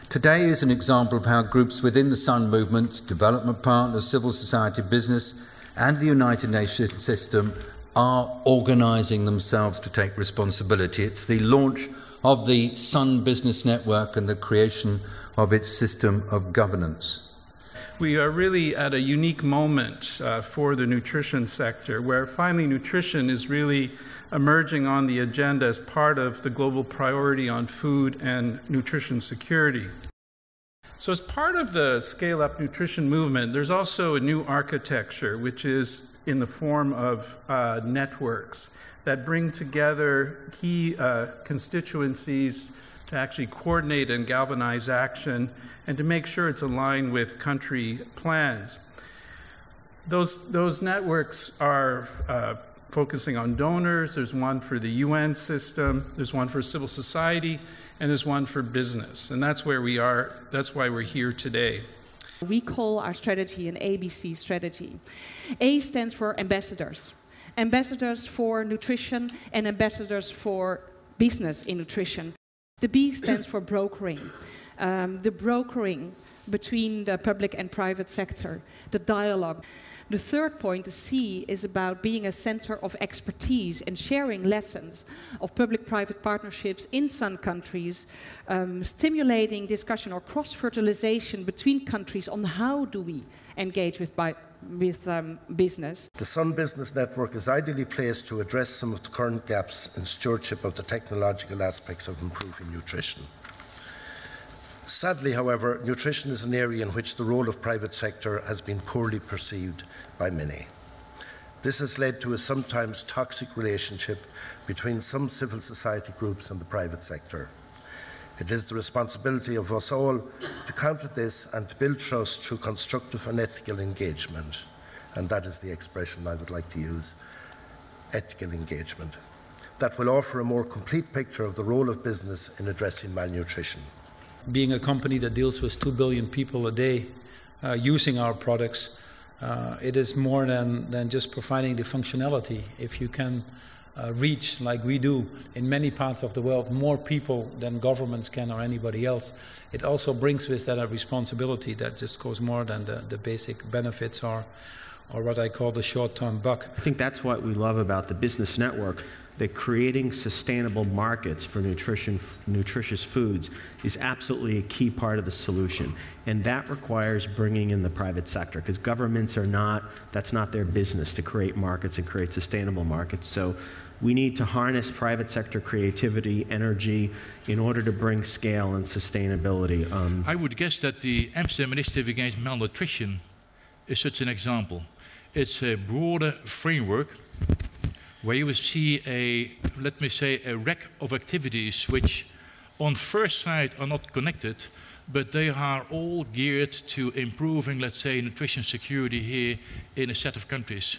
Today is an example of how groups within the Sun movement, development partners, civil society, business, and the United Nations system are organising themselves to take responsibility. It's the launch of the Sun Business Network and the creation of its system of governance. We are really at a unique moment for the nutrition sector, where finally nutrition is really emerging on the agenda as part of the global priority on food and nutrition security. So as part of the scale-up nutrition movement, there's also a new architecture, which is in the form of networks that bring together key constituencies to actually coordinate and galvanize action and to make sure it's aligned with country plans. Those networks are focusing on donors. There's one for the UN system, there's one for civil society, and there's one for business. And that's where we are, that's why we're here today. We call our strategy an ABC strategy. A stands for ambassadors. Ambassadors for nutrition and ambassadors for business in nutrition. The B stands for brokering. The brokering between the public and private sector, the dialogue. The third point, the C, is about being a center of expertise and sharing lessons of public-private partnerships in some countries, stimulating discussion or cross-fertilization between countries on how do we engage with business. The Sun Business Network is ideally placed to address some of the current gaps in stewardship of the technological aspects of improving nutrition. Sadly, however, nutrition is an area in which the role of private sector has been poorly perceived by many. This has led to a sometimes toxic relationship between some civil society groups and the private sector. It is the responsibility of us all to counter this and to build trust through constructive and ethical engagement. And that is the expression I would like to use, ethical engagement, that will offer a more complete picture of the role of business in addressing malnutrition. Being a company that deals with 2 billion people a day using our products, it is more than just providing the functionality. If you can reach, like we do in many parts of the world, more people than governments can or anybody else, it also brings with that a responsibility that just goes more than the basic benefits or what I call the short-term buck. I think that's what we love about the business network, that creating sustainable markets for nutritious foods is absolutely a key part of the solution. And that requires bringing in the private sector, because governments are not, that's not their business to create markets and create sustainable markets. So we need to harness private sector creativity, energy, in order to bring scale and sustainability. I would guess that the Amsterdam Initiative Against Malnutrition is such an example. It's a broader framework where you will see a, let me say, a rack of activities which on first sight are not connected, but they are all geared to improving, let's say, nutrition security here in a set of countries.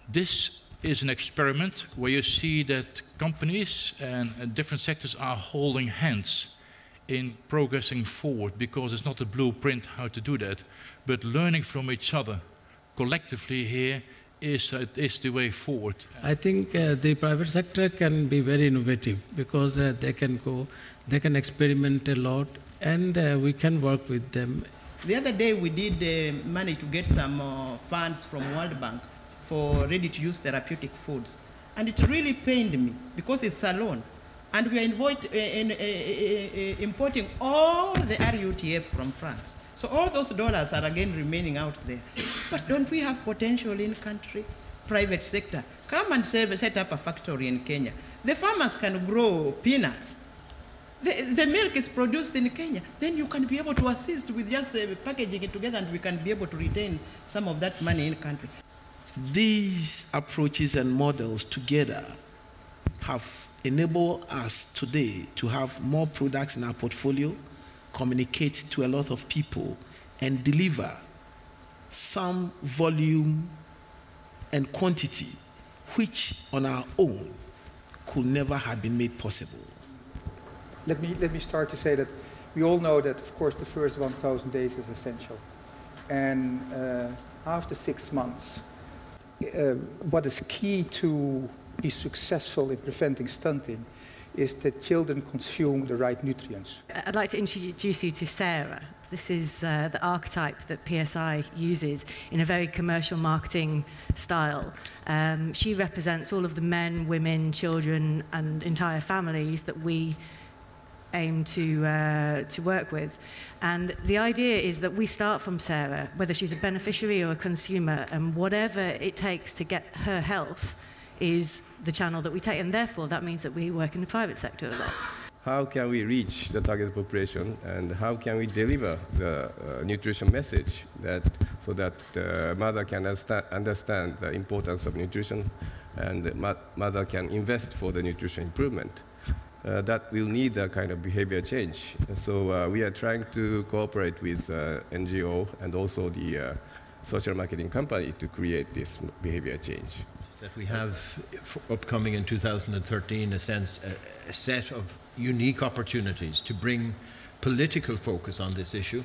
This is an experiment where you see that companies and different sectors are holding hands in progressing forward, because it's not a blueprint how to do that, but learning from each other collectively here is the way forward. I think the private sector can be very innovative, because they can experiment a lot, and we can work with them. The other day we did manage to get some funds from World Bank for ready-to-use therapeutic foods, and it really pained me because it's a loan, and we are importing all the RUTF from France. So all those dollars are again remaining out there. But don't we have potential in country? Private sector, come and set up a factory in Kenya. The farmers can grow peanuts. The milk is produced in Kenya. Then you can be able to assist with just packaging it together, and we can be able to retain some of that money in country. These approaches and models together have enabled us today to have more products in our portfolio, communicate to a lot of people, and deliver some volume and quantity which on our own could never have been made possible. Let me start to say that we all know that, of course, the first 1,000 days is essential. And after 6 months, what is key to be successful in preventing stunting is that children consume the right nutrients. I'd like to introduce you to Sarah. This is the archetype that PSI uses in a very commercial marketing style. She represents all of the men, women, children, and entire families that we aim to work with. And the idea is that we start from Sarah, whether she's a beneficiary or a consumer, and whatever it takes to get her health is the channel that we take, and therefore that means that we work in the private sector a lot. How can we reach the target population, and how can we deliver the nutrition message so that the mother can understand the importance of nutrition, and the mother can invest for the nutrition improvement? That will need a kind of behavior change. So we are trying to cooperate with NGO and also the social marketing company to create this behavior change. That we have upcoming in 2013 a set of unique opportunities to bring political focus on this issue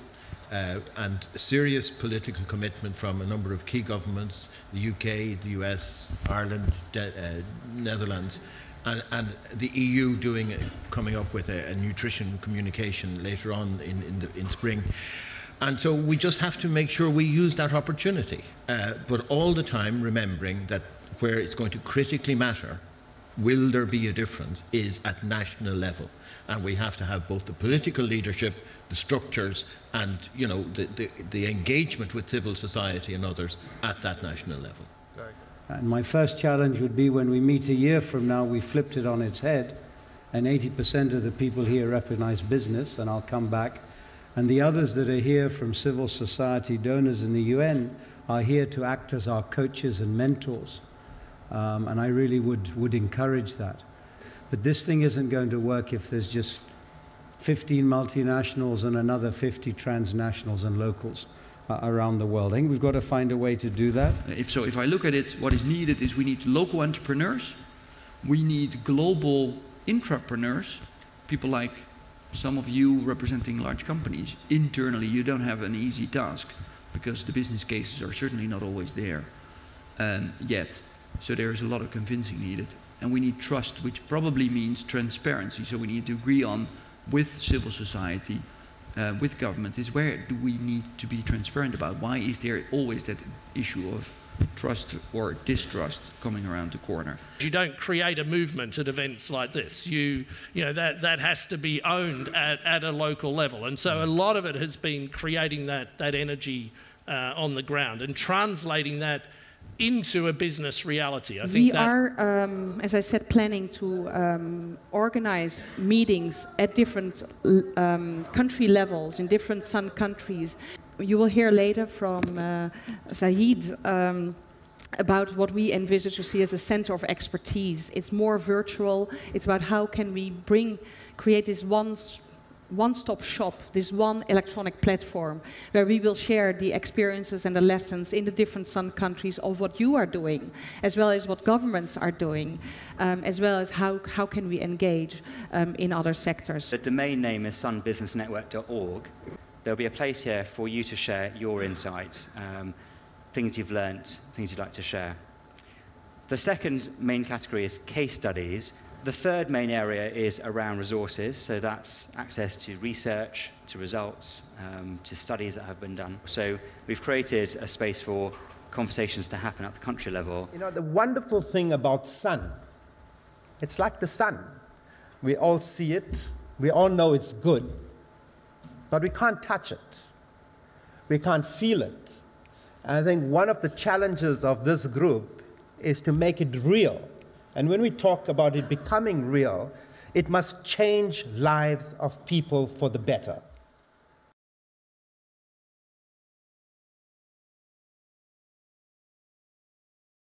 and serious political commitment from a number of key governments, the UK, the US, Ireland, Netherlands, and the EU coming up with a nutrition communication later on in spring. And so we just have to make sure we use that opportunity, but all the time remembering that where it's going to critically matter, will there be a difference, is at national level. And we have to have both the political leadership, the structures, and the engagement with civil society and others at that national level. And my first challenge would be when we meet a year from now, we flipped it on its head, and 80% of the people here recognize business, and I'll come back, and the others that are here from civil society, donors in the UN, are here to act as our coaches and mentors. And I really would encourage that. But this thing isn't going to work if there's just 15 multinationals and another 50 transnationals and locals around the world. I think we've got to find a way to do that. If I look at it, what is needed is we need local entrepreneurs, we need global intrapreneurs, people like some of you representing large companies. Internally, you don't have an easy task because the business cases are certainly not always there yet. So there's a lot of convincing needed. And we need trust, which probably means transparency. So we need to agree on, with civil society, with government, is where do we need to be transparent about? Why is there always that issue of trust or distrust coming around the corner? You don't create a movement at events like this. You know that has to be owned at a local level. And so a lot of it has been creating that energy on the ground and translating that into a business reality. I think we are, as I said, planning to organize meetings at different country levels in different sun countries. You will hear later from Saeed about what we envisage to see as a center of expertise. It's more virtual. It's about how can we create this one-stop shop, this one electronic platform where we will share the experiences and the lessons in the different sun countries of what you are doing, as well as what governments are doing, as well as how can we engage in other sectors. The domain name is sunbusinessnetwork.org. There'll be a place here for you to share your insights, things you've learnt, things you'd like to share. The second main category is case studies. The third main area is around resources, so that's access to research, to results, to studies that have been done. So we've created a space for conversations to happen at the country level. You know, the wonderful thing about sun, it's like the sun. We all see it, we all know it's good, but we can't touch it. We can't feel it. And I think one of the challenges of this group is to make it real. And when we talk about it becoming real, it must change lives of people for the better.